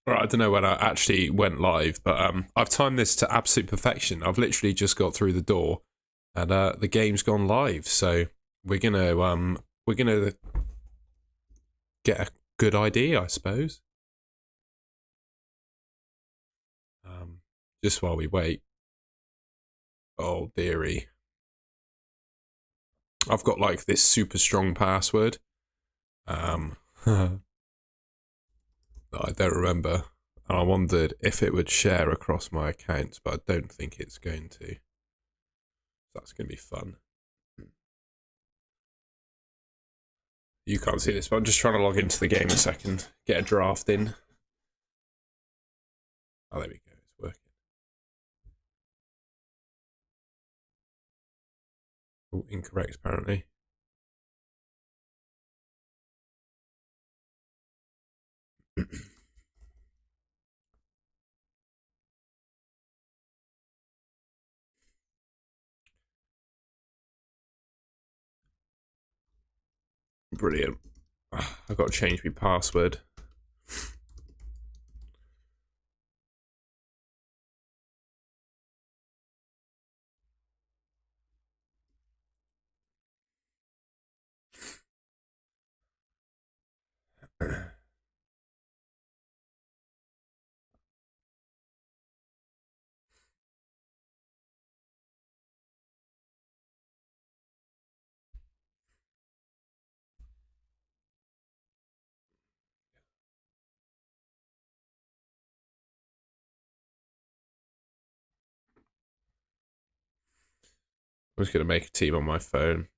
Right, I don't know when I actually went live, but I've timed this to absolute perfection. I've literally just got through the door, and the game's gone live. So we're gonna get a good idea, I suppose. Um, just while we wait. Oh dearie, I've got like this super strong password. That I don't remember, and I wondered if it would share across my accounts, but I don't think it's going to. That's going to be fun. You can't see this, but I'm just trying to log into the game a second, get a draft in. Oh, there we go. It's working. Oh, incorrect, apparently. Brilliant. I've got to change my password. I'm just going to make a team on my phone.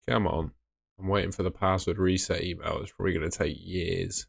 Come on. I'm waiting for the password reset email. It's probably going to take years.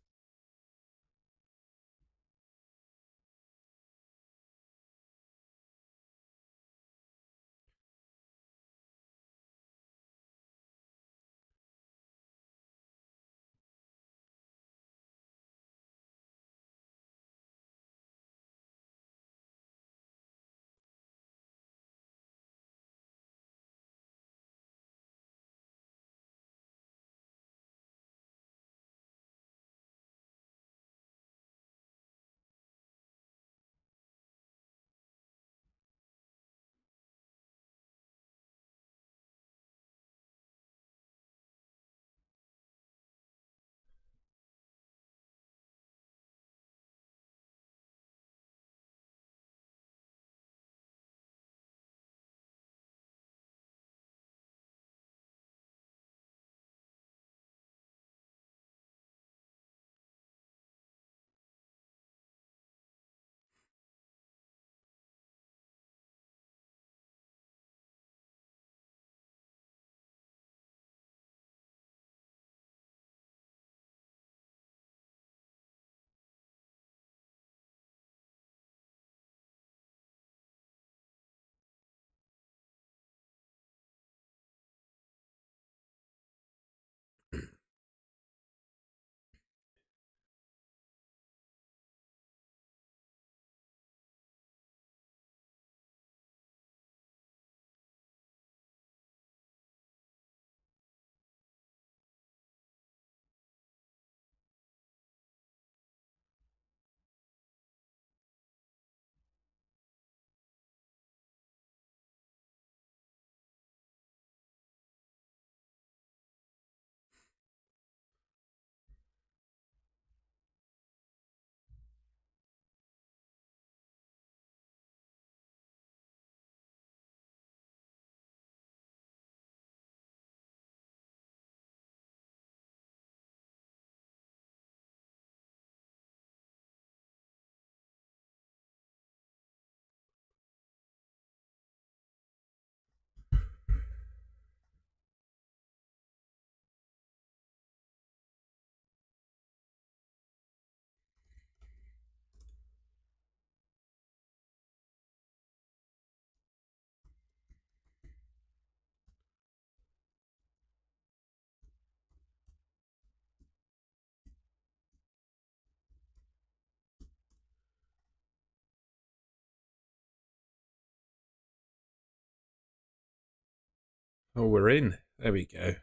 Oh, we're in. There we go.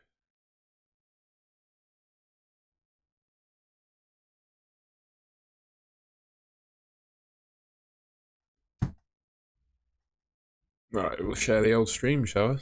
Right, we'll share the old stream, shall we?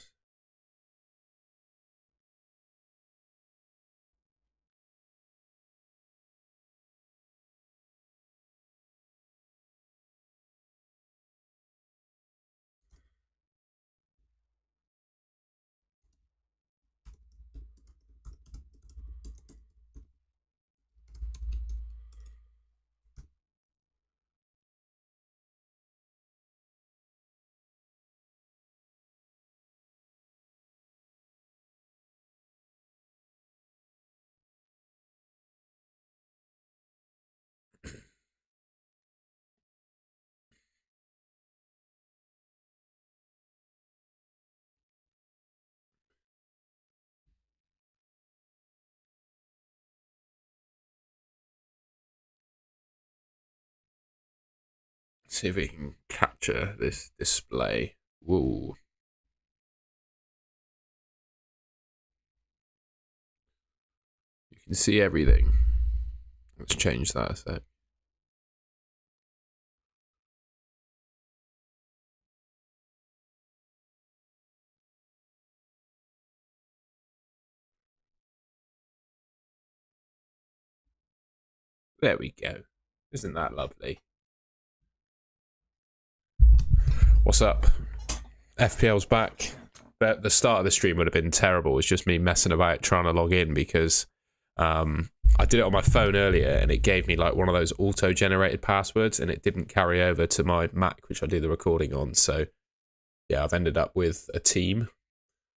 See if we can capture this display. Whoa. You can see everything. Let's change that a sec. There we go. Isn't that lovely? What's up? FPL's back. But the start of the stream would have been terrible. It's just me messing about trying to log in because I did it on my phone earlier and it gave me like one of those auto-generated passwords and it didn't carry over to my Mac, which I do the recording on. So yeah, I've ended up with a team.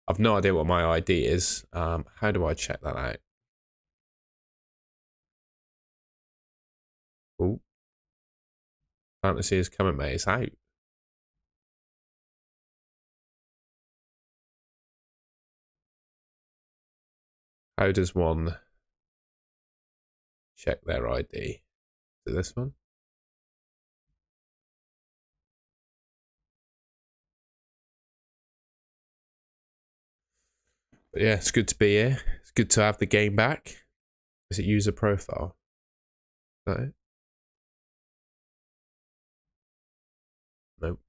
I've no idea what my ID is. How do I check that out? Oh, fantasy is coming, mate. It's out. How does one check their ID? Is it this one? But yeah, it's good to be here. It's good to have the game back. Is it user profile? Is that it? Nope.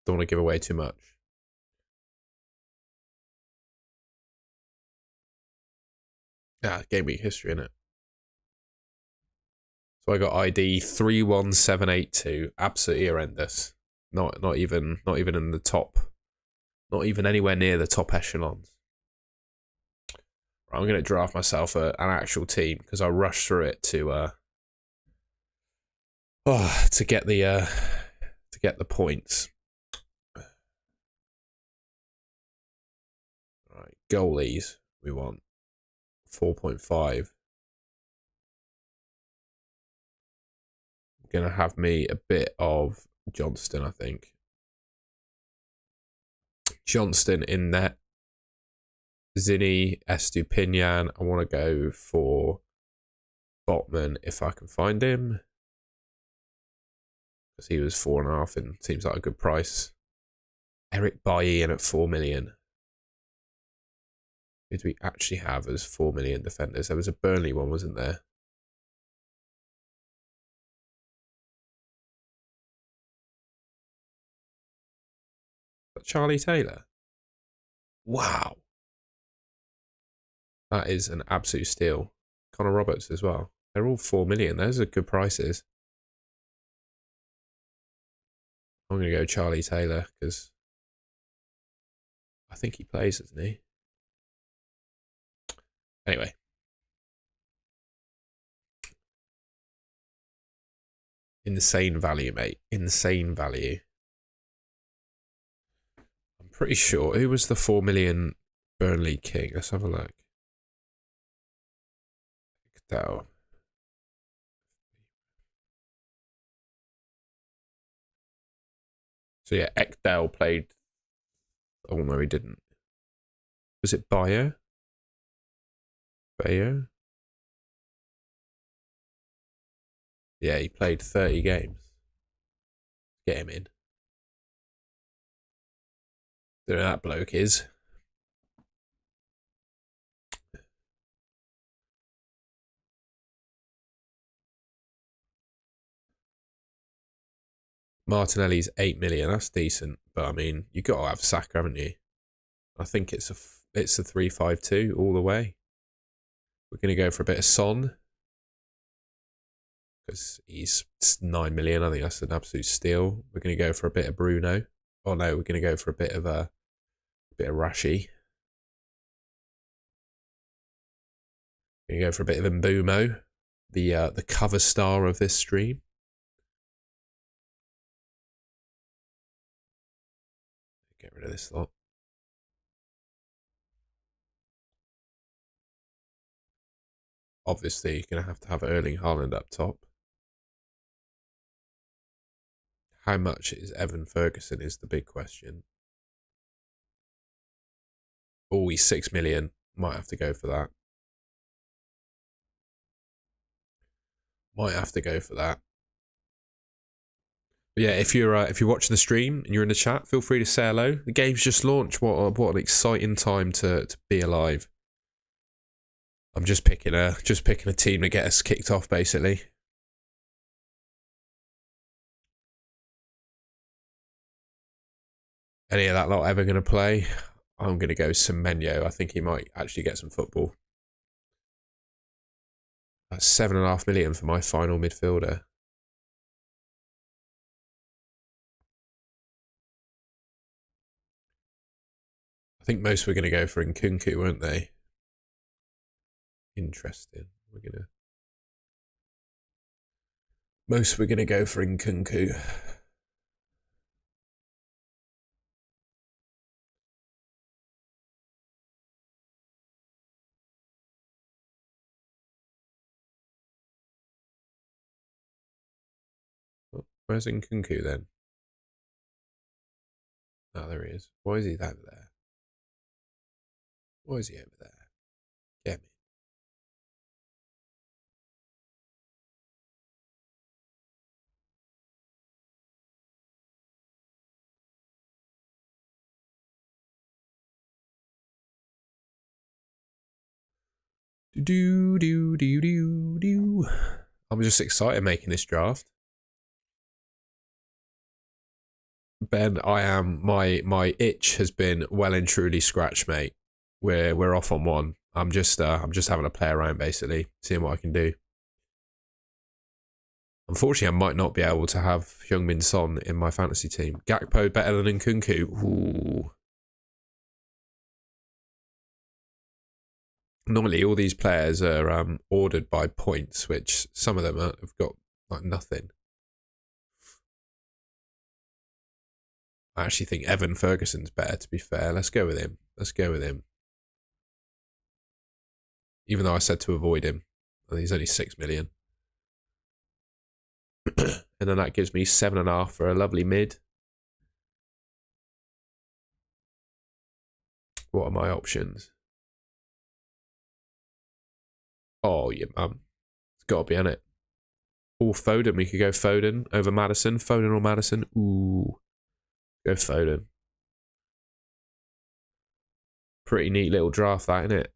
Don't want to give away too much. Ah, game week history, innit? So I got ID 31782. Absolutely horrendous. Not even in the top. Not even anywhere near the top echelons. Right, I'm gonna draft myself an actual team because I rushed through it to get the points. Right, goalies we want 4.5. Gonna have me a bit of Johnston, I think. Johnston in net. Zinni, Estupinian. I want to go for Botman if I can find him. Because he was 4.5 and seems like a good price. Eric Bailly in at 4 million. Who do we actually have as 4 million defenders? There was a Burnley one, wasn't there? Charlie Taylor. Wow. That is an absolute steal. Connor Roberts as well. They're all 4 million. Those are good prices. I'm going to go Charlie Taylor because I think he plays, doesn't he? Anyway. Insane value, mate. Insane value. I'm pretty sure. Who was the 4 million Burnley king? Let's have a look. Ekdal. So yeah, Ekdal played. Oh no, he didn't. Was it Bayo? Bayo? Yeah, he played 30 games. Get him in. There that bloke is. Martinelli's 8 million. That's decent, but I mean, you got to have Saka, haven't you? I think it's a 3-5-2 all the way. We're going to go for a bit of Son because he's 9 million. I think that's an absolute steal. We're going to go for a bit of Bruno. Oh no, we're going to go for a bit of Rashi. We're going to go for a bit of Mbumo, the cover star of this stream. Get rid of this lot. Obviously, you're going to have Erling Haaland up top. How much is Evan Ferguson is the big question. Oh, he's 6 million. Might have to go for that. Might have to go for that. But yeah, if you're watching the stream and you're in the chat, feel free to say hello. The game's just launched. What an exciting time to be alive. I'm just picking a team to get us kicked off, basically. Any of that lot ever going to play? I'm going to go Semenyo. I think he might actually get some football. That's 7.5 million for my final midfielder. I think most were going to go for Nkunku, weren't they? Interesting. Most were going to go for Nkunku. Where's Nkunku then? Oh, there he is. Why is he over there? Why is he over there? Get me. Do. I'm just excited making this draft. Ben, I am my itch has been well and truly scratched, mate. We're off on one. I'm just having a play around, basically, seeing what I can do. Unfortunately, I might not be able to have Heung-min Son in my fantasy team. Gakpo better than Nkunku. Ooh. Normally, all these players are ordered by points, which some of them have got like nothing. I actually think Evan Ferguson's better, to be fair. Let's go with him. Even though I said to avoid him. And he's only 6 million. And then that gives me 7.5 for a lovely mid. What are my options? Oh, yeah, it's got to be on it. Oh, Foden. We could go Foden over Maddison. Foden or Maddison. Ooh. Go Foden. Pretty neat little draft, that, isn't it?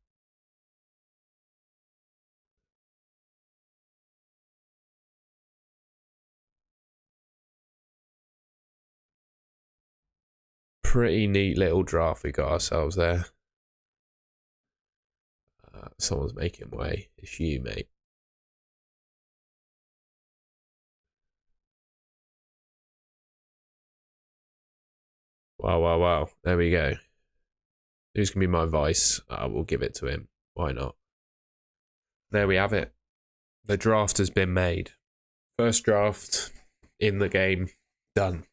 Pretty neat little draft we got ourselves there. Someone's making way. It's you, mate. Wow. There we go. Who's going to be my vice? We'll give it to him. Why not? There we have it. The draft has been made. First draft in the game. Done.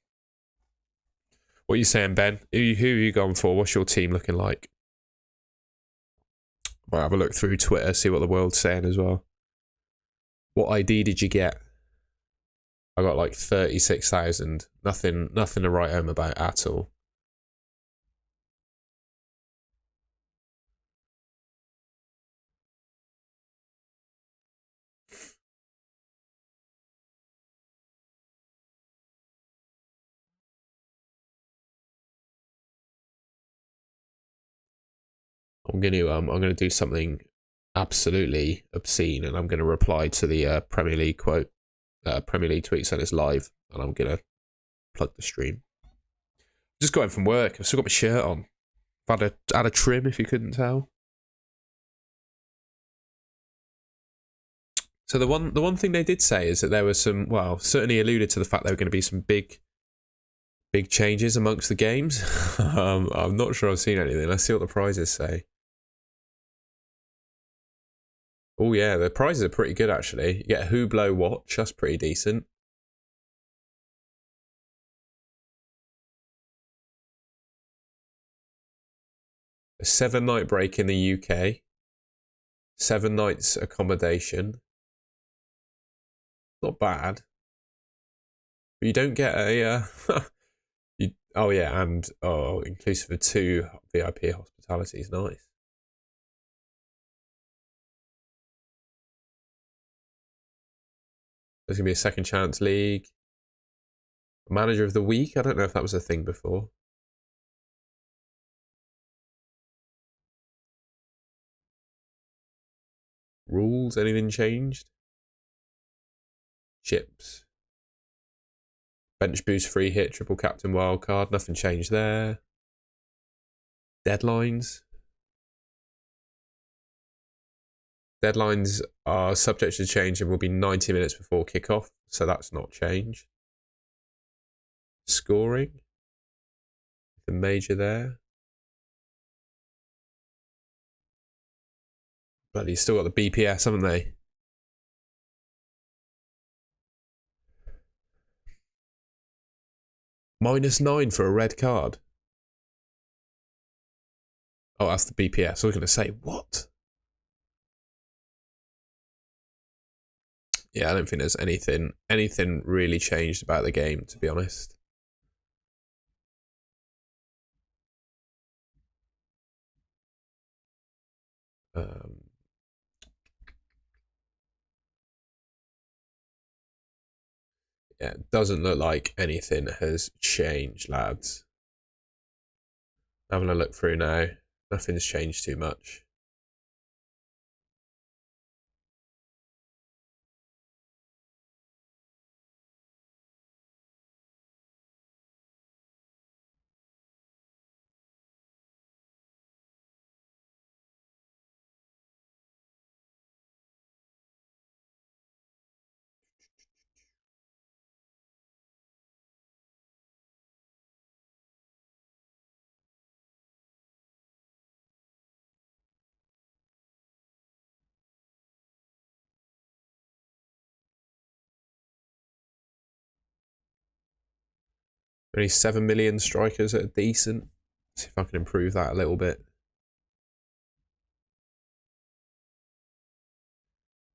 What are you saying, Ben? Who are you going for? What's your team looking like? Might have a look through Twitter, see what the world's saying as well. What ID did you get? I got like 36,000. Nothing to write home about at all. I'm gonna do something absolutely obscene, and I'm gonna reply to the Premier League quote. Premier League tweet said it's live, and I'm gonna plug the stream. Just got in from work. I've still got my shirt on. I've had a trim, if you couldn't tell. So the one thing they did say is that there was some, well, certainly alluded to the fact there were going to be some big changes amongst the games. I'm not sure I've seen anything. Let's see what the prizes say. Oh yeah, the prizes are pretty good actually. You get a Hublot watch, that's pretty decent. A 7-night break in the UK. 7 nights accommodation. Not bad. But you don't get a... oh yeah, and inclusive of 2 VIP hospitalities. Nice. There's going to be a second chance league. Manager of the week? I don't know if that was a thing before. Rules? Anything changed? Chips. Bench boost, free hit, triple captain, wildcard. Nothing changed there. Deadlines. Deadlines are subject to change and will be 90 minutes before kickoff, so that's not changed. Scoring. The major there. Bloody still got the BPS, haven't they? -9 for a red card. Oh, that's the BPS. I was going to say, what? Yeah, I don't think there's anything really changed about the game, to be honest. Yeah, it doesn't look like anything has changed, lads. Having a look through now. Nothing's changed too much. Only 7 million strikers that are decent. See if I can improve that a little bit.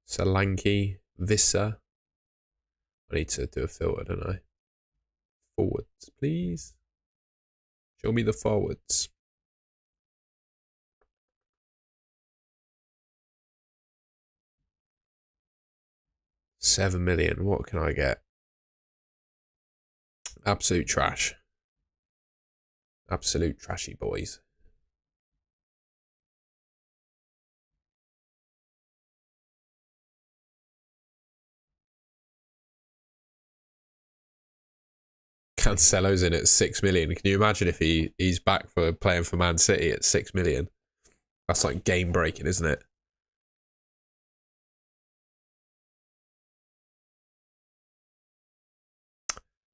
Solanke, Visser. I need to do a filter, don't I? Forwards, please. Show me the forwards. $7 million. What can I get? Absolute trash. Absolute trashy boys. Cancelo's in at 6 million. Can you imagine if he's back for playing for Man City at 6 million? That's like game breaking, isn't it?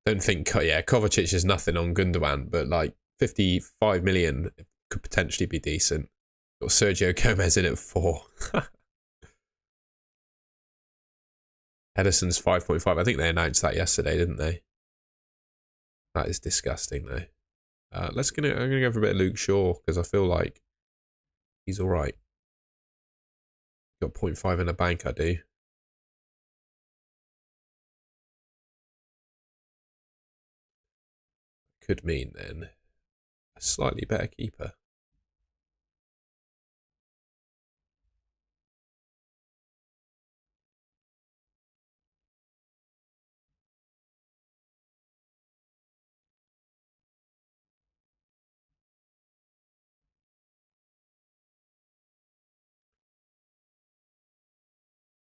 Don't think, yeah, Kovacic is nothing on Gundogan, but like 55 million could potentially be decent. Got Sergio Gomez in at 4. Ederson's 5.5. I think they announced that yesterday, didn't they? That is disgusting, though. I'm gonna go for a bit of Luke Shaw because I feel like he's all right. Got 0.5 in the bank, I do. Could mean then a slightly better keeper.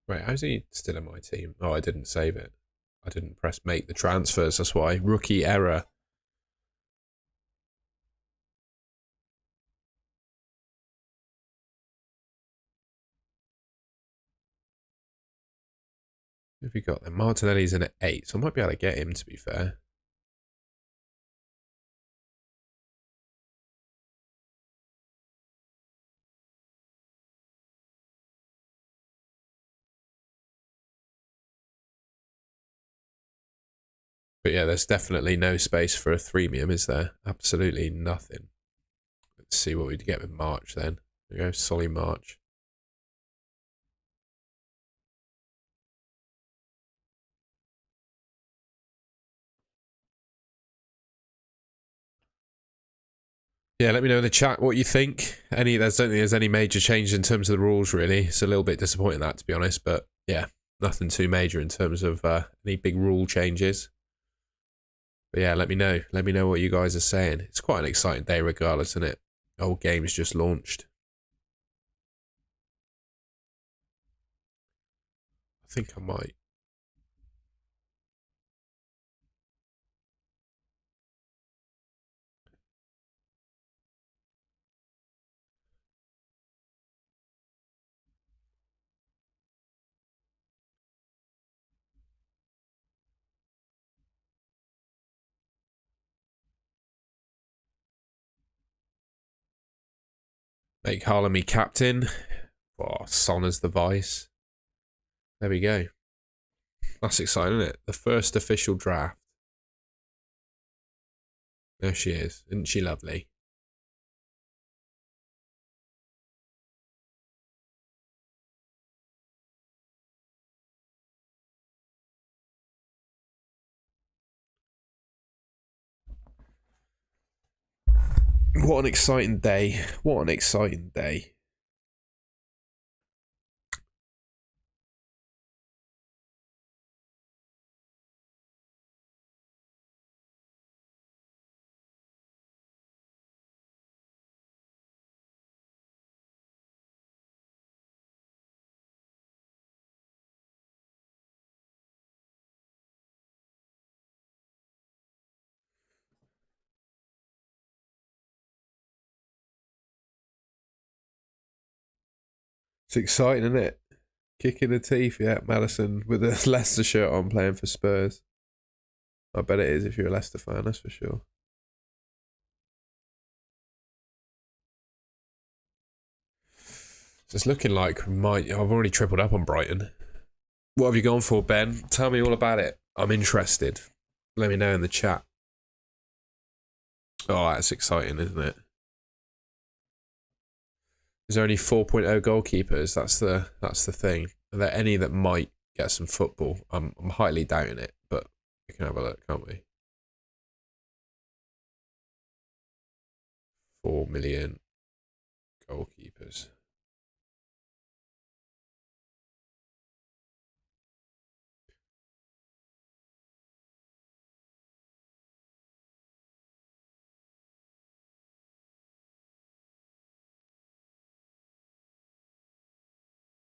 Right, how's he still in my team? Oh, I didn't save it. I didn't press make the transfers, that's why. Rookie error. Who have we got then? Martinelli's in at 8, so I might be able to get him, to be fair. But yeah, there's definitely no space for a freemium, is there? Absolutely nothing. Let's see what we'd get with March then. There we go, Solly March. Yeah, let me know in the chat what you think. Don't think there's any major change in terms of the rules, really. It's a little bit disappointing that, to be honest. But yeah, nothing too major in terms of any big rule changes. But yeah, let me know. Let me know what you guys are saying. It's quite an exciting day regardless, isn't it? Old game's just launched. I think I might. Make Haaland me captain. Oh, Son as the vice. There we go. That's exciting, isn't it? The first official draft. There she is. Isn't she lovely? What an exciting day. What an exciting day. It's exciting, isn't it? Kick in the teeth, yeah. Madison with a Leicester shirt on playing for Spurs. I bet it is if you're a Leicester fan, that's for sure. So it's looking like I've already tripled up on Brighton. What have you gone for, Ben? Tell me all about it. I'm interested. Let me know in the chat. Oh, that's exciting, isn't it? Is there only 4.0 goalkeepers? That's the thing. Are there any that might get some football? I'm highly doubting it, but we can have a look, can't we? 4 million goalkeepers.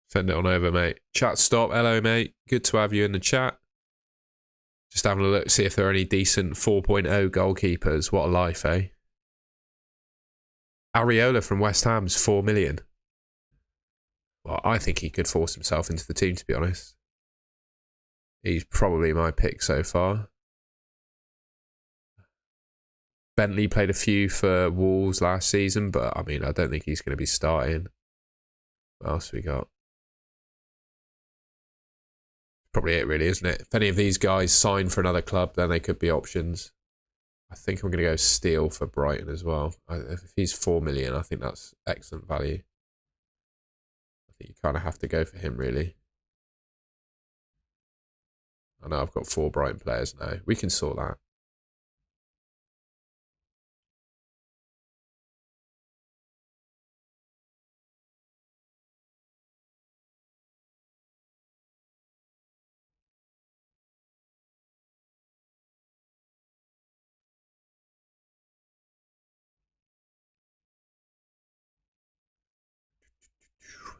Send it on over, mate. Chat stop. Hello, mate. Good to have you in the chat. Just having a look, see if there are any decent 4.0 goalkeepers. What a life, eh? Areola from West Ham's 4 million. Well, I think he could force himself into the team, to be honest. He's probably my pick so far. Bentley played a few for Wolves last season, but I mean, I don't think he's going to be starting. What else we got? Probably it, really, isn't it? If any of these guys sign for another club, then they could be options. I think I'm going to go Steele for Brighton as well. If he's 4 million, I think that's excellent value. I think you kind of have to go for him, really. I know I've got 4 Brighton players now. We can sort that.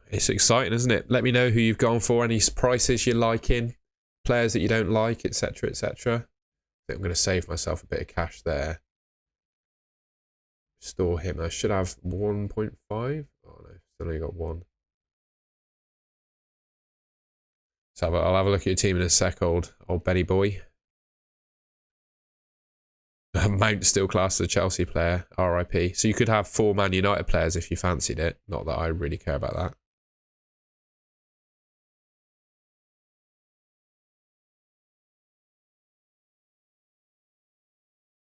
It's exciting, isn't it? Let me know who you've gone for, any prices you're liking. players that you don't like, etc., etc. I think I'm going to save myself a bit of cash there. Store him. I should have 1.5. Oh no, still only got 1. So I'll have a look at your team in a sec, old Benny boy. Mount still classed as a Chelsea player, RIP. So you could have 4 Man United players if you fancied it. Not that I really care about that.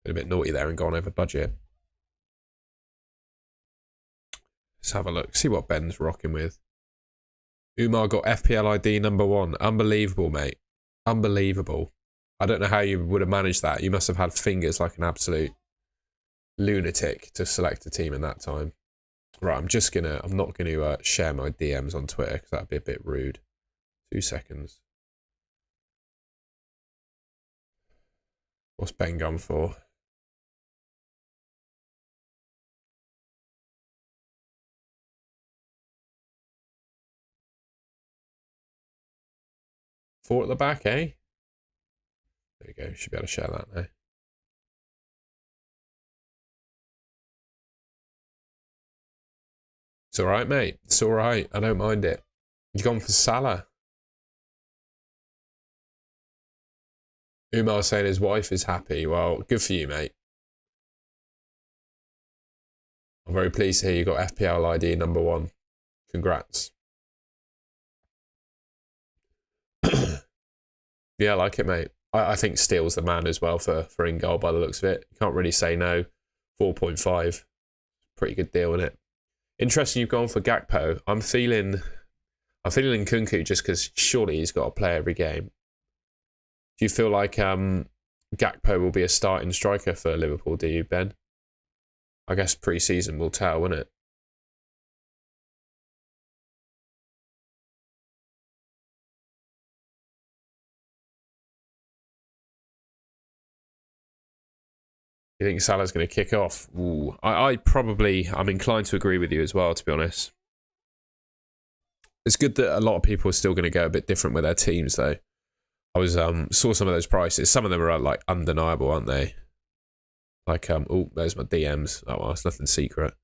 Been a bit naughty there and gone over budget. Let's have a look. See what Ben's rocking with. Umar got FPL ID number 1. Unbelievable, mate. Unbelievable. I don't know how you would have managed that. You must have had fingers like an absolute lunatic to select a team in that time. Right, I'm not gonna share my DMs on Twitter because that'd be a bit rude. 2 seconds. What's Ben gone for? Four at the back, eh? There you go. Should be able to share that now. It's alright, mate. It's alright. I don't mind it. You've gone for Salah. Umar saying his wife is happy. Well, good for you, mate. I'm very pleased to hear you got FPL ID number 1. Congrats. Yeah, I like it, mate. I think Steele's the man as well for in goal by the looks of it. Can't really say no. 4.5. Pretty good deal, isn't it? Interesting you've gone for Gakpo. I'm feeling Nkunku just because surely he's got to play every game. Do you feel like Gakpo will be a starting striker for Liverpool, do you, Ben? I guess pre-season will tell, won't it? You think Salah's going to kick off? Ooh, I'm inclined to agree with you as well, to be honest. It's good that a lot of people are still going to go a bit different with their teams, though. I was saw some of those prices. Some of them are like undeniable, aren't they? Like oh, there's my DMs. Oh well, it's nothing secret.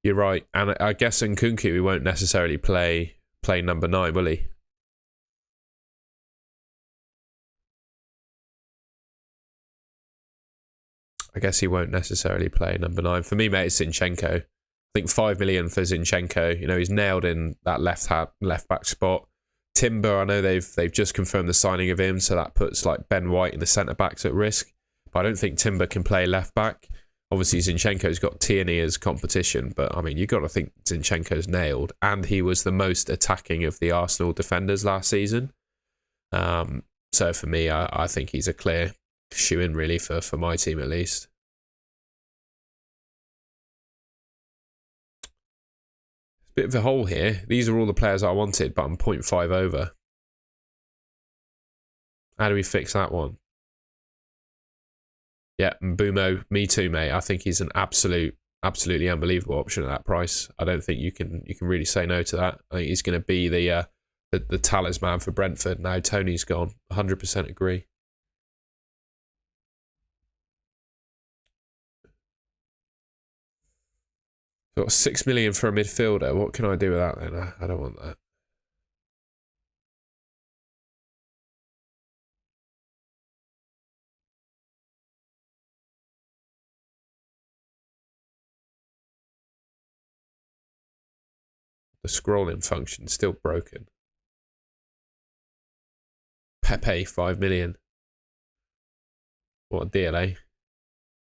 You're right, and I guess in Nkunku we won't necessarily play number 9, will he? I guess he won't necessarily play number 9. For me, mate, it's Zinchenko. I think 5 million for Zinchenko. You know, he's nailed in that left back spot. Timber, I know they've just confirmed the signing of him, so that puts like Ben White and the centre backs at risk. But I don't think Timber can play left back. Obviously, Zinchenko's got Tierney as competition, but I mean, you've got to think Zinchenko's nailed, and he was the most attacking of the Arsenal defenders last season. So for me, I think he's a clear shoe-in really for my team at least. Bit of a hole here. These are all the players I wanted, but I'm 0.5 over. How do we fix that one? Yeah, Mbeumo, me too, mate. I think he's an absolutely unbelievable option at that price. I don't think you can really say no to that. I think he's going to be the talisman for Brentford now. Tony's gone. 100% agree. Got 6 million for a midfielder. What can I do with that then? I don't want that. The scrolling function's still broken. Pepe, 5 million. What a deal, eh?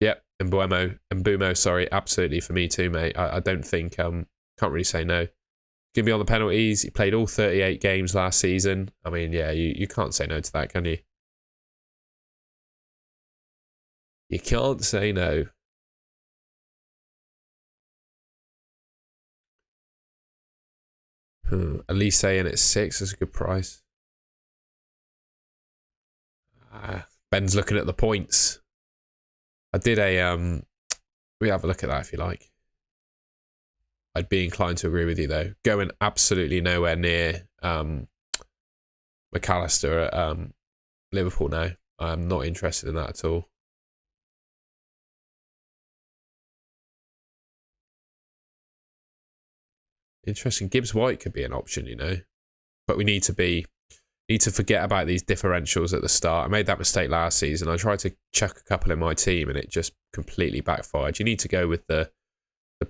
Yep, Mbeumo, sorry, absolutely for me too, mate. I don't think, can't really say no. Give me on the penalties. He played all 38 games last season. I mean, yeah, you can't say no to that, can you? You can't say no. Elise in at 6 is a good price. Ben's looking at the points. I did we have a look at that if you like. I'd be inclined to agree with you though. Going absolutely nowhere near McAllister at Liverpool now. I'm not interested in that at all. Interesting. Gibbs White could be an option, you know, but we need to forget about these differentials at the start. I made that mistake last season. I tried to chuck a couple in my team and it just completely backfired. You need to go with the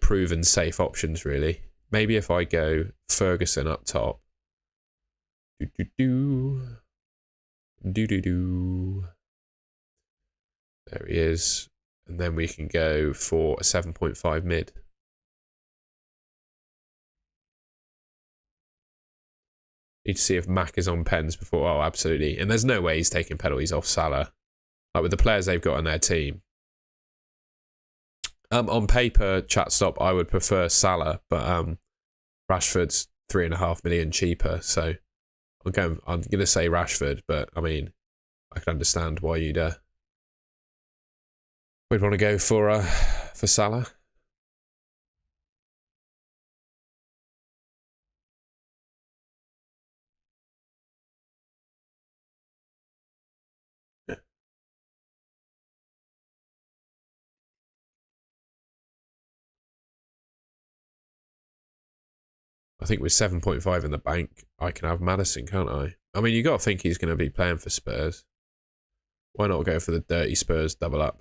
proven safe options, really. Maybe if I go Ferguson up top. There he is. And then we can go for a 7.5 mid. Need to see if Mac is on pens before. Oh, absolutely. And there's no way he's taking penalties off Salah. Like with the players they've got on their team. On paper, chat stop, I would prefer Salah, but Rashford's 3.5 million cheaper. So I'm gonna say Rashford, but I mean, I can understand why you'd want to go for Salah. I think with 7.5 in the bank, I can have Maddison, can't I? I mean, you got to think he's going to be playing for Spurs. Why not go for the dirty Spurs double up?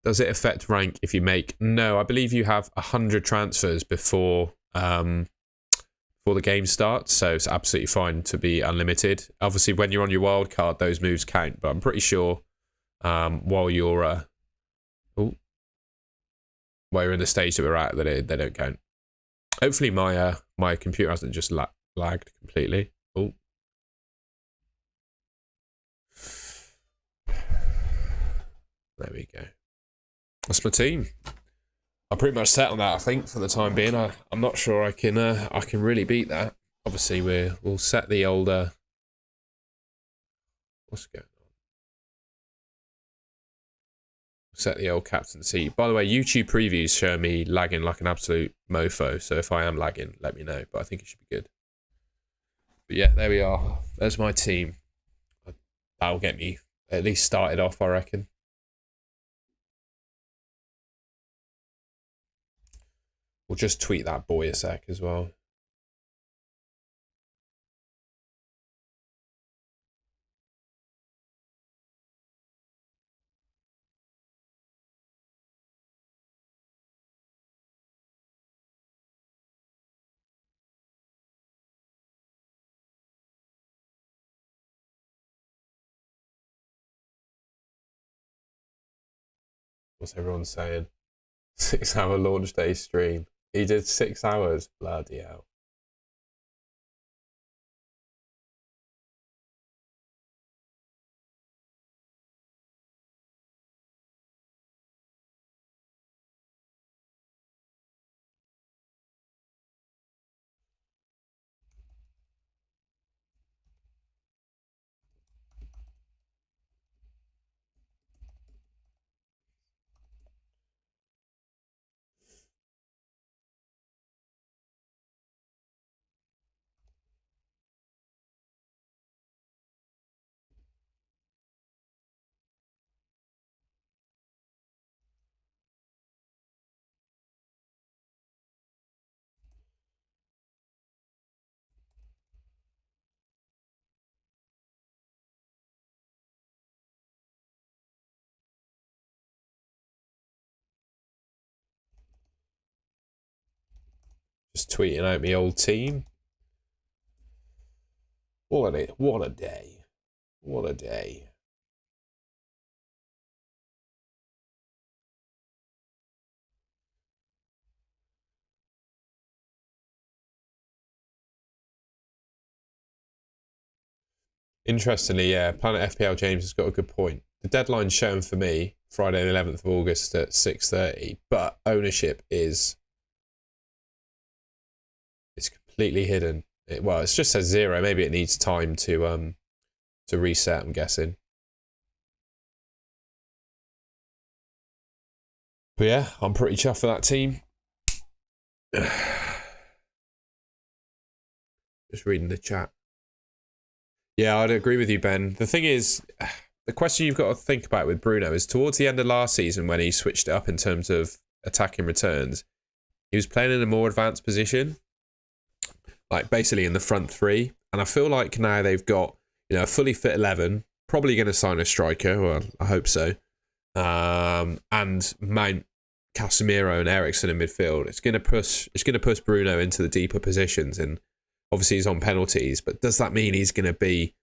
Does it affect rank if you make... No, I believe you have 100 transfers before the game starts, so it's absolutely fine to be unlimited. Obviously, when you're on your wild card, those moves count, but I'm pretty sure while you're in the stage that we're at, that they don't count. Hopefully, my computer hasn't just lagged completely. Oh. There we go. That's my team. I'm pretty much set on that, I think, for the time being. I'm not sure I can really beat that. Obviously, we'll set the old... what's going on? Set the old captaincy. By the way, YouTube previews show me lagging like an absolute mofo, so if I am lagging, let me know, but I think it should be good. But yeah, there we are. There's my team. That'll get me at least started off, I reckon. We'll just tweet that boy a sec as well. What's everyone saying? 6-hour launch day stream. He did 6 hours. Bloody hell. Just tweeting out my old team. What a day. What a day. What a day. Interestingly, yeah, Planet FPL James has got a good point. The deadline's shown for me Friday the 11th of August at 6:30, but ownership is completely hidden. Well, it just says 0. Maybe it needs time to reset, I'm guessing. But yeah, I'm pretty chuffed for that team. Just reading the chat. Yeah, I'd agree with you, Ben. The thing is, the question you've got to think about with Bruno is towards the end of last season when he switched it up in terms of attacking returns, he was playing in a more advanced position, like basically in the front three. And I feel like now they've got, a fully fit 11, probably going to sign a striker, well, I hope so. And Mount, Casemiro and Eriksen in midfield. It's going to push Bruno into the deeper positions, and obviously he's on penalties, but does that mean he's going to be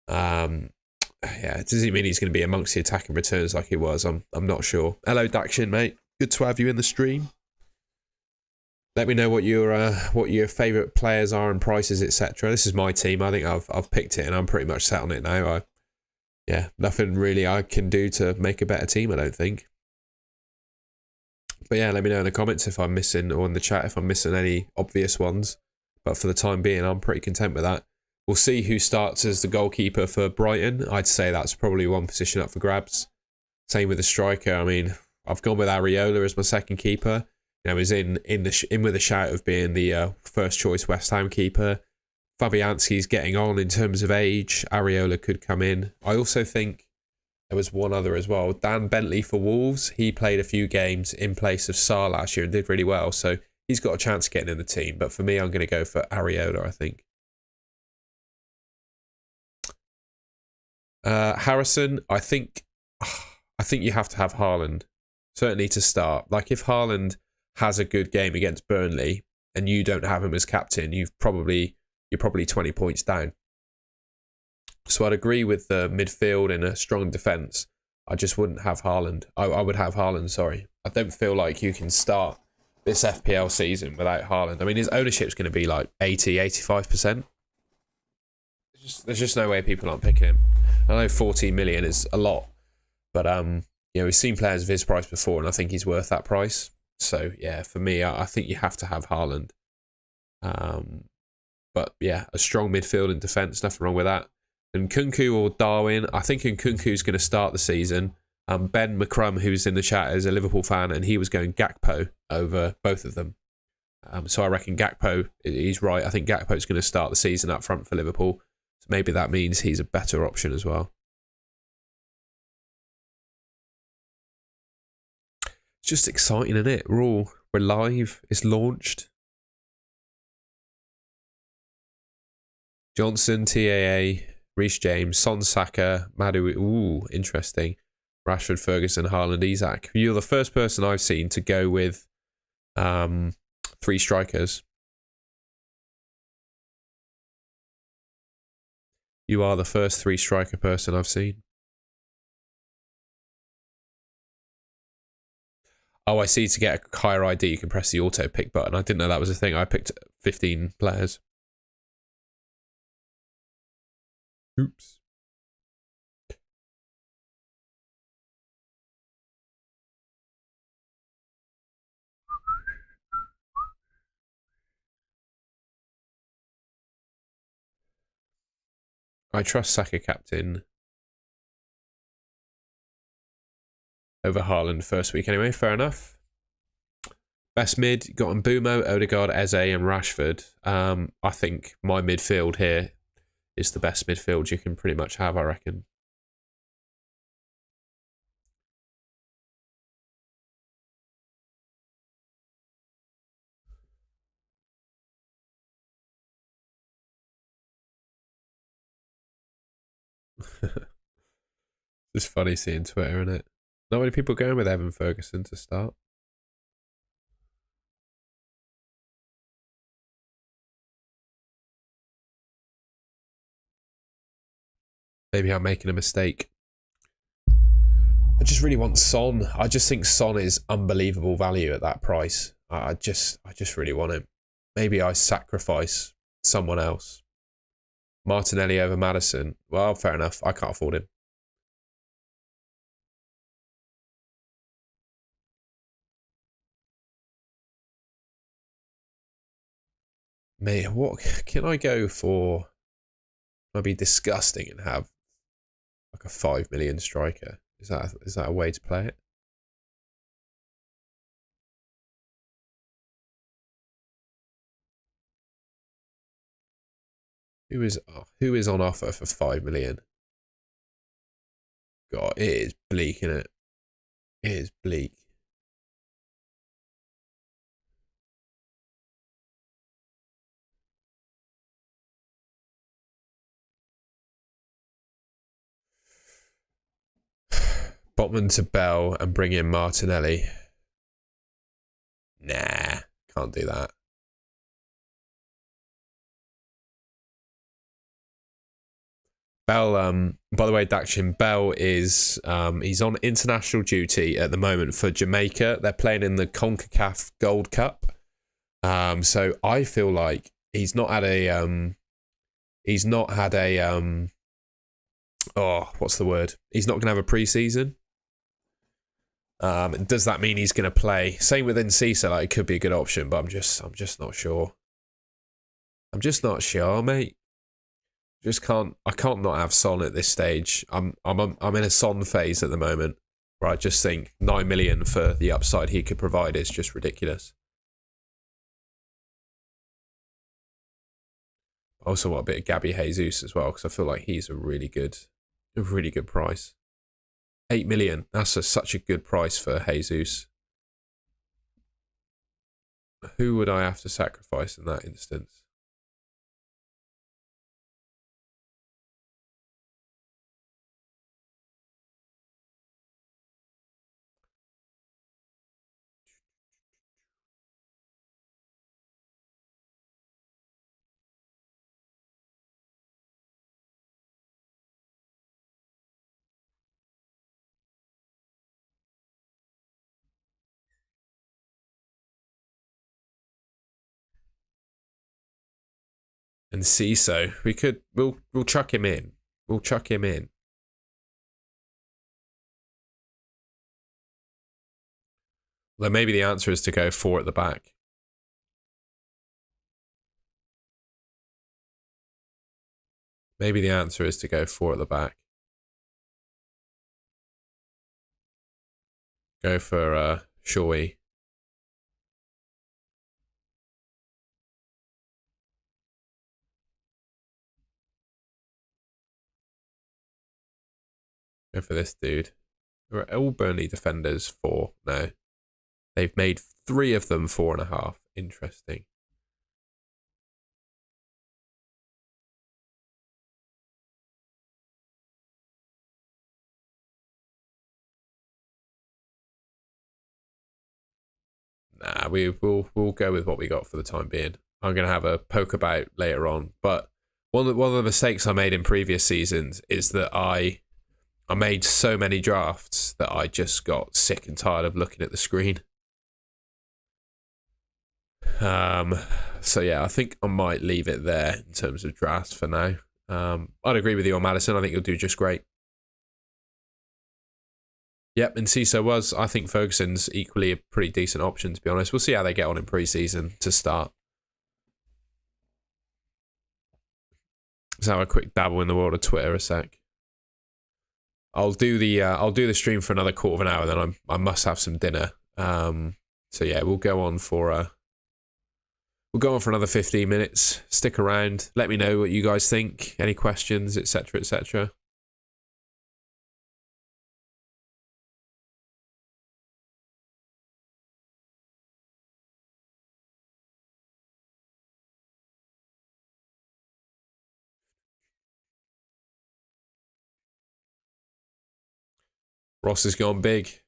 does it mean he's going to be amongst the attacking returns like he was? I'm not sure. Hello Dakshin, mate. Good to have you in the stream. Let me know what your favourite players are and prices, etc. This is my team. I think I've picked it and I'm pretty much set on it now. Nothing really I can do to make a better team, I don't think. But yeah, let me know in the comments if I'm missing, or in the chat if I'm missing any obvious ones. But for the time being, I'm pretty content with that. We'll see who starts as the goalkeeper for Brighton. I'd say that's probably one position up for grabs. Same with the striker. I mean, I've gone with Areola as my second keeper. He's in with a shout of being the first choice West Ham keeper. Fabianski's getting on in terms of age. Areola could come in. I also think there was one other as well. Dan Bentley for Wolves. He played a few games in place of Sarr last year and did really well. So he's got a chance of getting in the team. But for me, I'm going to go for Areola, I think. Harrison, I think you have to have Haaland. Certainly to start. Like if Haaland has a good game against Burnley and you don't have him as captain, you're probably 20 points down. So I'd agree with the midfield and a strong defence. I just wouldn't have Haaland. I would have Haaland, sorry. I don't feel like you can start this FPL season without Haaland. I mean, his ownership's going to be like 80, 85%. There's just no way people aren't picking him. I know 14 million is a lot, but we've seen players of his price before, and I think he's worth that price. So yeah, for me, I think you have to have Haaland. But yeah, a strong midfield and defence, nothing wrong with that. And Nkunku or Darwin, I think Nkunku's going to start the season. Ben McCrum, who's in the chat, is a Liverpool fan, and he was going Gakpo over both of them. So I reckon Gakpo, he's right. I think Gakpo's going to start the season up front for Liverpool. So maybe that means he's a better option as well. It's just exciting, isn't it? We're live. It's launched. Johnson, TAA, Reece James, Son, Saka, Madu. Ooh, interesting. Rashford, Ferguson, Haaland, Isak. You're the first person I've seen to go with 3 strikers. You are the first 3 striker person I've seen. Oh, I see. To get a higher ID, you can press the auto pick button. I didn't know that was a thing. I picked 15 players. Oops. I trust Saka captain over Haaland first week anyway. Fair enough. Best mid, got Mbeumo, Odegaard, Eze and Rashford. I think my midfield here is the best midfield you can pretty much have, I reckon. It's funny seeing Twitter, isn't it? Not many people going with Evan Ferguson to start. Maybe I'm making a mistake. I just really want Son. I just think Son is unbelievable value at that price. I just really want him. Maybe I sacrifice someone else. Martinelli over Maddison. Well, fair enough. I can't afford him. Mate, what can I go for? I'd be disgusting and have like a 5 million striker. Is that a way to play it? Who is on offer for 5 million? God, it is bleak, isn't it? It is bleak. Botman to Bell and bring in Martinelli. Nah, can't do that. Bell, by the way, Dakshin, Bell is he's on international duty at the moment for Jamaica. They're playing in the CONCACAF Gold Cup. So I feel like he's not had a what's the word? He's not going to have a pre-season. Does that mean he's going to play? Same with Enciso, like it could be a good option, but I'm just not sure. I'm just not sure, mate. I can't not have Son at this stage. I'm in a Son phase at the moment where I just think 9 million for the upside he could provide is just ridiculous. I also want a bit of Gabby Jesus as well because I feel like he's a really good price. 8 million. That's such a good price for Jesus. Who would I have to sacrifice in that instance? And Ciso, we'll chuck him in. We'll chuck him in. Well, maybe the answer is to go 4 at the back. Maybe the answer is to go 4 at the back. Go for Shawy. Go for this dude. Are all Burnley defenders 4? No. They've made 3 of them 4.5. Interesting. Nah, we'll go with what we got for the time being. I'm gonna have a poke about later on, but one of the mistakes I made in previous seasons is that I made so many drafts that I just got sick and tired of looking at the screen. So yeah, I think I might leave it there in terms of drafts for now. I'd agree with you on Maddison. I think he'll do just great. Yep, and Ciso was. I think Ferguson's equally a pretty decent option, to be honest. We'll see how they get on in pre-season to start. Let's have a quick dabble in the world of Twitter a sec. I'll do the stream for another quarter of an hour, then I must have some dinner. So yeah, we'll go on for another 15 minutes. Stick around. Let me know what you guys think. Any questions, etc., etc. Ross has gone big. To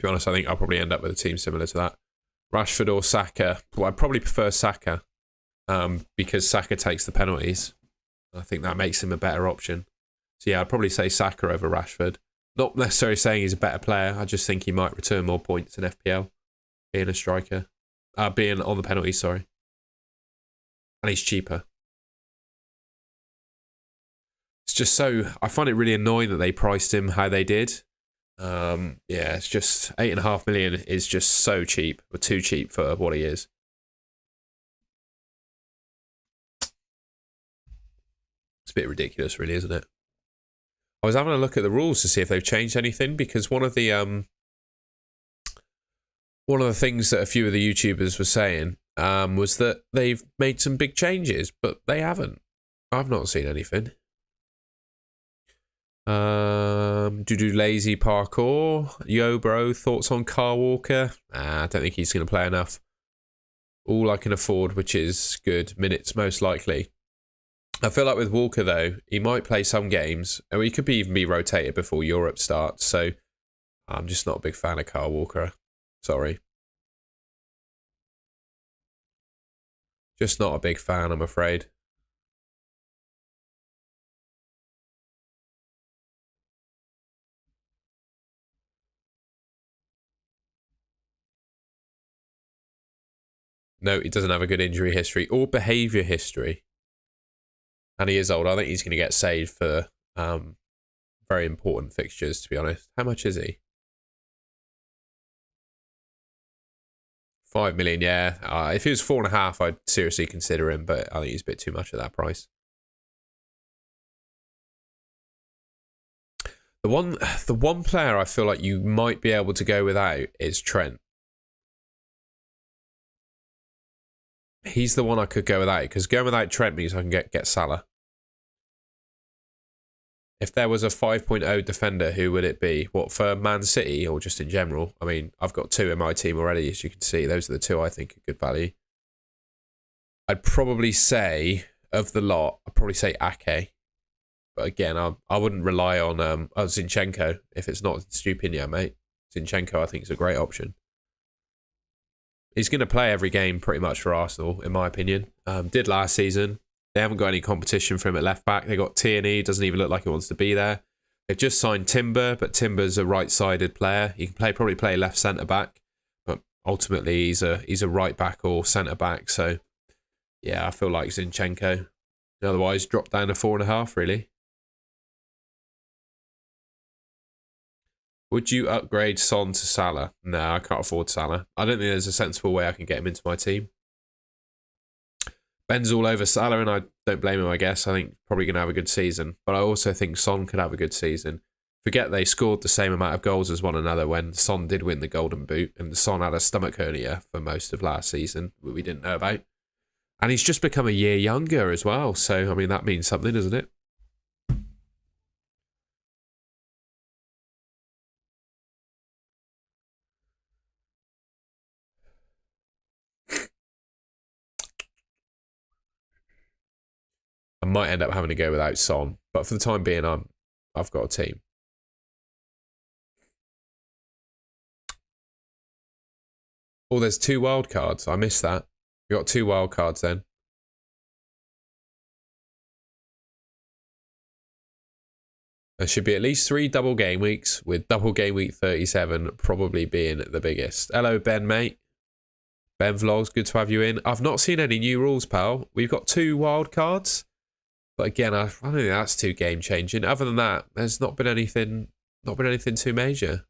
be honest, I think I'll probably end up with a team similar to that. Rashford or Saka. Well, I'd probably prefer Saka because Saka takes the penalties. I think that makes him a better option. So yeah, I'd probably say Saka over Rashford. Not necessarily saying he's a better player. I just think he might return more points in FPL, being a striker. Being on the penalties, sorry. And he's cheaper. It's just so... I find it really annoying that they priced him how they did. Yeah, it's just 8.5 million is just so cheap, or too cheap for what he is. It's a bit ridiculous, really, isn't it? I was having a look at the rules to see if they've changed anything, because one of the things that a few of the YouTubers were saying was that they've made some big changes, but they haven't. I've not seen anything. Do lazy parkour. Yo, bro, thoughts on Kyle Walker? I don't think he's going to play enough. All I can afford, which is good. Minutes, most likely. I feel like with Walker, though, he might play some games, and he could even be rotated before Europe starts, so I'm just not a big fan of Kyle Walker. Sorry. Just not a big fan, I'm afraid. No, he doesn't have a good injury history or behaviour history. And he is old. I think he's going to get saved for very important fixtures, to be honest. How much is he? 5 million, yeah. If he was 4.5, I'd seriously consider him, but I think he's a bit too much at that price. The one player I feel like you might be able to go without is Trent. He's the one I could go without, because going without Trent means I can get Salah. If there was a 5.0 defender, who would it be? What, for Man City or just in general? I mean, I've got 2 in my team already, as you can see. Those are the 2 I think are good value. I'd probably say, of the lot, I'd probably say Ake. But again, I wouldn't rely on Zinchenko if it's not Stupinian, mate. Zinchenko, I think, is a great option. He's going to play every game pretty much for Arsenal, in my opinion. Did last season. They haven't got any competition for him at left back. They got Tierney, doesn't even look like he wants to be there. They've just signed Timber, but Timber's a right-sided player. He can probably play left centre back, but ultimately he's a right back or centre back. So yeah, I feel like Zinchenko. Otherwise, drop down to 4.5. Really. Would you upgrade Son to Salah? No, I can't afford Salah. I don't think there's a sensible way I can get him into my team. Ben's all over Salah, and I don't blame him, I guess. I think probably going to have a good season. But I also think Son could have a good season. Forget they scored the same amount of goals as one another when Son did win the Golden Boot, and Son had a stomach hernia for most of last season, that we didn't know about. And he's just become a year younger as well. So, I mean, that means something, doesn't it? I might end up having to go without Son, but for the time being, I've got a team. Oh, there's 2 wild cards. I missed that. You got 2 wild cards then. There should be at least 3 double game weeks, with double game week 37 probably being the biggest. Hello, Ben, mate. Ben Vlogs, good to have you in. I've not seen any new rules, pal. We've got 2 wild cards. But again, I don't think that's too game changing. Other than that, there's not been anything too major.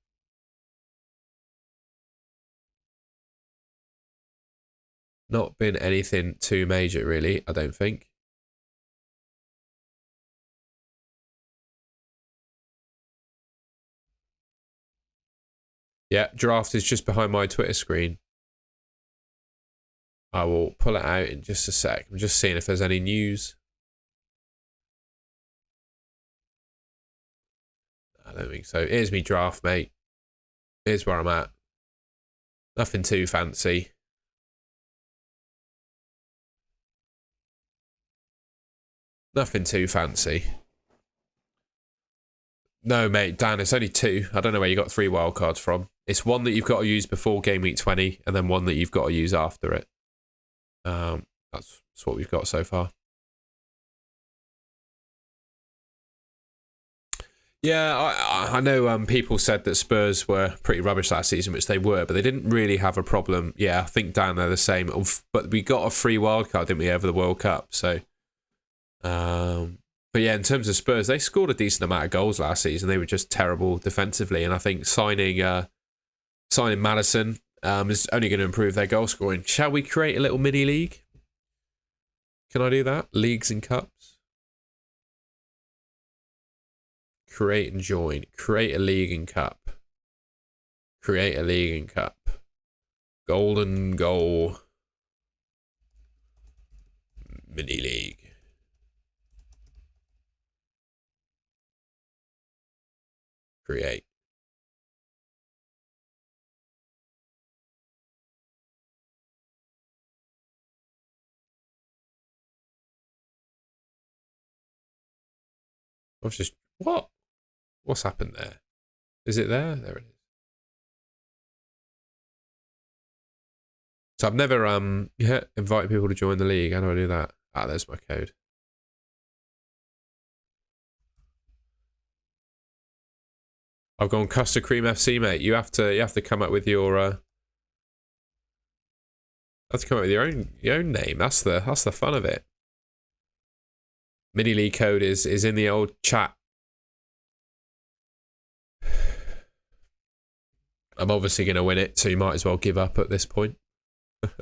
Not been anything too major, really, I don't think. Yeah, draft is just behind my Twitter screen. I will pull it out in just a sec. I'm just seeing if there's any news. I don't think so. Here's me draft, mate. Here's where I'm at. Nothing too fancy. Nothing too fancy. No, mate, Dan, it's only 2. I don't know where you got 3 wildcards from. It's one that you've got to use before game week 20, and then one that you've got to use after it. That's what we've got so far. Yeah, I know people said that Spurs were pretty rubbish last season, which they were, but they didn't really have a problem. Yeah, I think down there the same. But we got a free wild card, didn't we, over the World Cup? So, but But yeah, in terms of Spurs, they scored a decent amount of goals last season. They were just terrible defensively, and I think signing Maddison is only going to improve their goal scoring. Shall we create a little mini league? Can I do that? Leagues and cups. Create and join. Create a league and cup. Create a league and cup. Golden goal. Mini league. Create. I've just... What? What's happened there? Is it there? There it is. So I've never invited people to join the league. How do I do that? Ah, there's my code. I've gone Custard Cream FC, mate. You have to come up with your have to come up with your own name. That's the fun of it. Mini league code is in the old chat. I'm obviously going to win it, so you might as well give up at this point. It's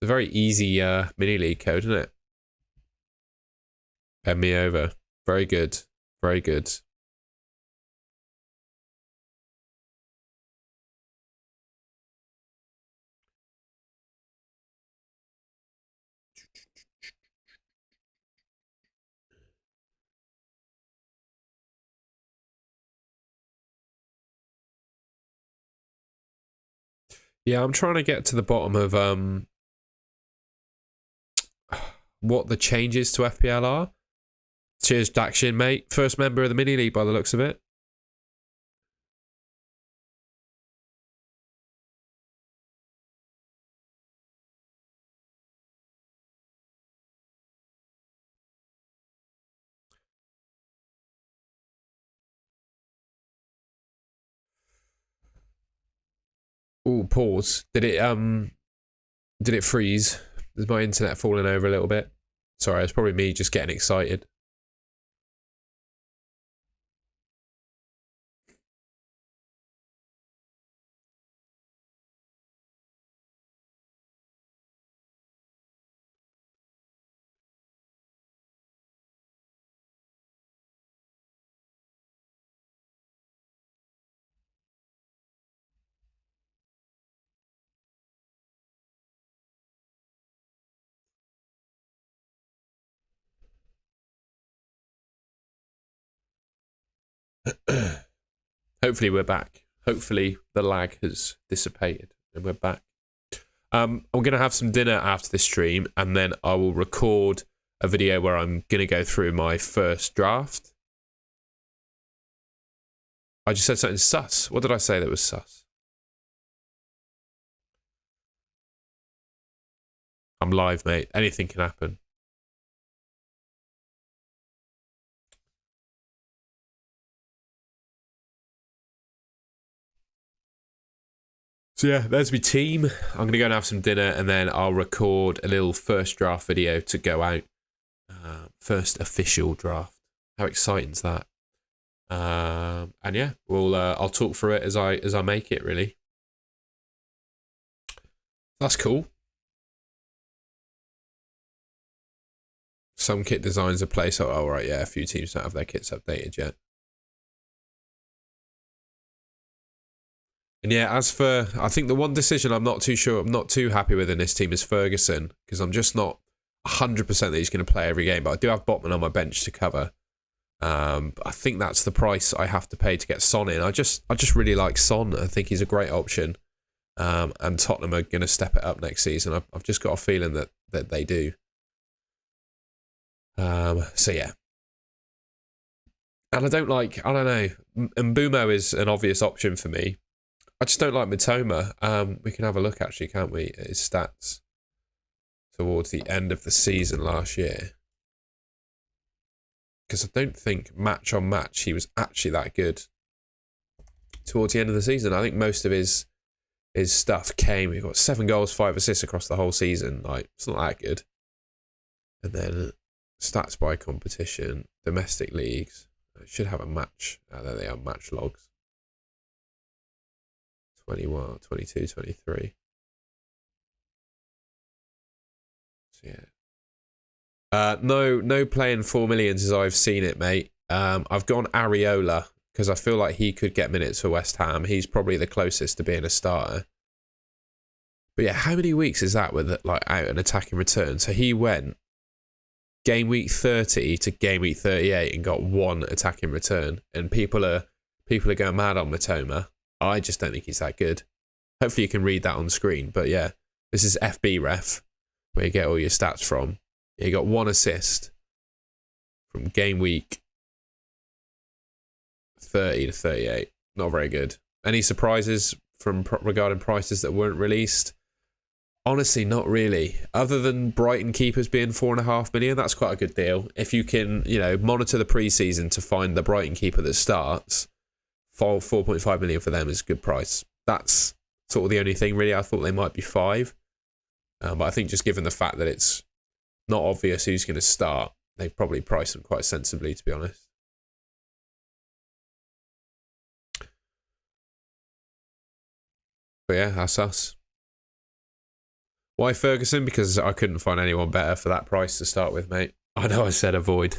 a very easy mini league code, isn't it? Bend me over. Very good. Very good. Yeah, I'm trying to get to the bottom of what the changes to FPL are. Cheers, Dakshin, mate. First member of the mini league by the looks of it. Ooh, pause. Did it freeze? Is my internet falling over a little bit? Sorry, it's probably me just getting excited. Hopefully we're back. Hopefully the lag has dissipated and we're back. I'm going to have some dinner after this stream, and then I will record a video where I'm going to go through my first draft. I just said something sus. What did I say that was sus? I'm live, mate. Anything can happen. So yeah, there's my team. I'm going to go and have some dinner, and then I'll record a little first draft video to go out. First official draft. How exciting is that? And yeah, I'll talk through it as I make it, really. That's cool. Some kit designs are placed. Oh, right, yeah, a few teams don't have their kits updated yet. And yeah, as for, I think the one decision I'm not too happy with in this team is Ferguson, because I'm just not 100% that he's going to play every game, but I do have Botman on my bench to cover. I think that's the price I have to pay to get Son in. I just really like Son. I think he's a great option. And Tottenham are going to step it up next season. I've just got a feeling that they do. So yeah. And I don't know. Mbumo is an obvious option for me. I just don't like Mitoma. We can have a look, actually, can't we, at his stats towards the end of the season last year. Because I don't think match on match he was actually that good towards the end of the season. I think most of his his stuff came. He got 7 goals, 5 assists across the whole season. Like, it's not that good. And then stats by competition, domestic leagues. I should have a match. There they are, match logs. 21, 22, 23. So yeah. No playing 4 millions as I've seen it, mate. I've gone Areola because I feel like he could get minutes for West Ham. He's probably the closest to being a starter. But yeah, how many weeks is that with like out an attacking return? So he went game week 30 to game week 38 and got 1 attacking return. And people are going mad on Matoma. I just don't think he's that good. Hopefully you can read that on screen. But yeah, this is FB Ref, where you get all your stats from. He got 1 assist from game week 30 to 38. Not very good. Any surprises from regarding prices that weren't released? Honestly, not really. Other than Brighton keepers being 4.5 million, that's quite a good deal. If you can, monitor the preseason to find the Brighton keeper that starts, 4.5 million for them is a good price. That's sort of the only thing really. I thought they might be 5, but I think just given the fact that it's not obvious who's going to start, they've probably priced them quite sensibly, to be honest. But yeah, that's us. Why Ferguson? Because I couldn't find anyone better for that price to start with, mate. I know I said avoid.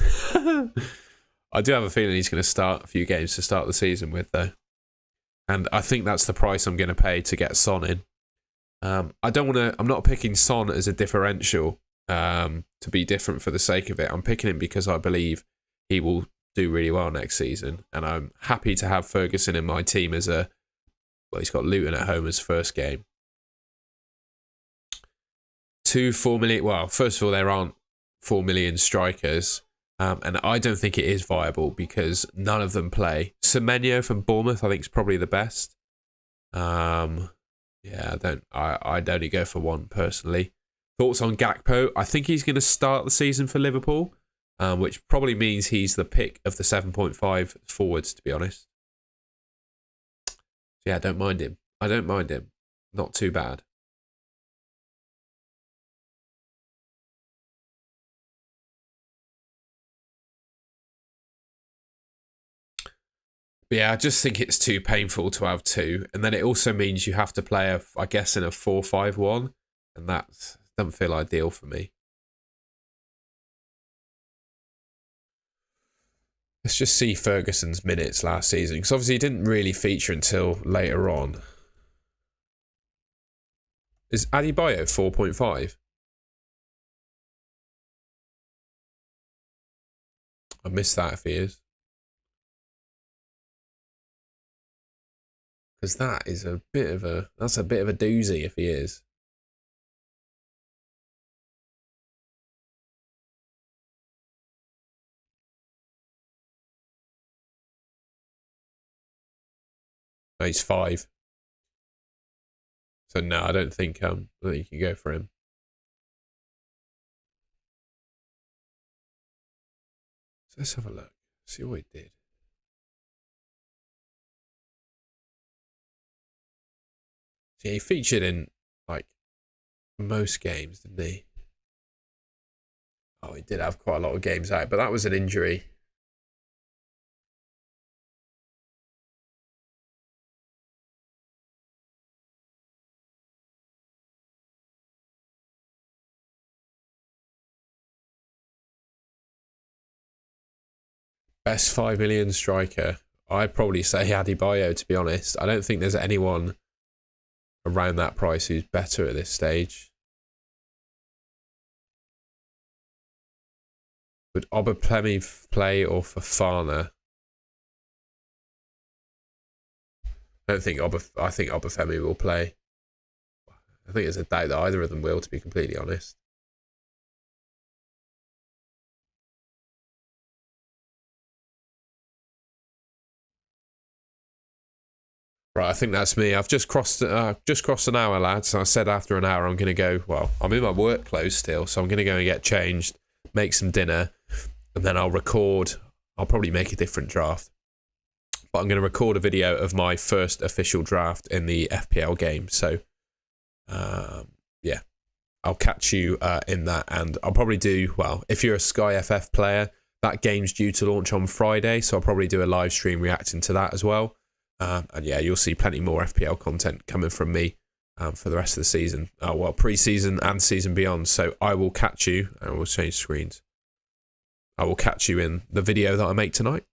I do have a feeling he's going to start a few games to start the season with, though. And I think that's the price I'm going to pay to get Son in. I'm not picking Son as a differential to be different for the sake of it. I'm picking him because I believe he will do really well next season. And I'm happy to have Ferguson in my team as he's got Luton at home as first game. 4 million. Well, first of all, there aren't 4 million strikers. And I don't think it is viable because none of them play. Semenyo from Bournemouth, I think, is probably the best. Yeah, I'd only go for 1 personally. Thoughts on Gakpo? I think he's going to start the season for Liverpool, which probably means he's the pick of the 7.5 forwards, to be honest. So yeah, I don't mind him. Not too bad. But yeah, I just think it's too painful to have 2. And then it also means you have to play, in a 4-5-1. And that doesn't feel ideal for me. Let's just see Ferguson's minutes last season. Because obviously he didn't really feature until later on. Is Adebayo 4.5? I missed that if he is. Because that's a bit of a doozy if he is. No, he's 5. So no, I don't think you can go for him. So let's have a look. See what he did. Yeah, he featured in most games, didn't he? Oh, he did have quite a lot of games out, but that was an injury. Best 5 million striker. I'd probably say Adebayo, to be honest. I don't think there's anyone around that price who's better at this stage. Would Obafemi play or Fofana? I think Obafemi will play. I think there's a doubt that either of them will, to be completely honest. Right, I think that's me. I've just crossed an hour, lads. I said after an hour I'm going to go. Well, I'm in my work clothes still, so I'm going to go and get changed, make some dinner, and then I'll record. I'll probably make a different draft. But I'm going to record a video of my first official draft in the FPL game. So, yeah, I'll catch you in that. And I'll probably do, well, if you're a Sky FF player, that game's due to launch on Friday. So I'll probably do a live stream reacting to that as well. And yeah, you'll see plenty more FPL content coming from me for the rest of the season. Well, pre-season and season beyond. So I will catch you, and we'll change screens. I will catch you in the video that I make tonight.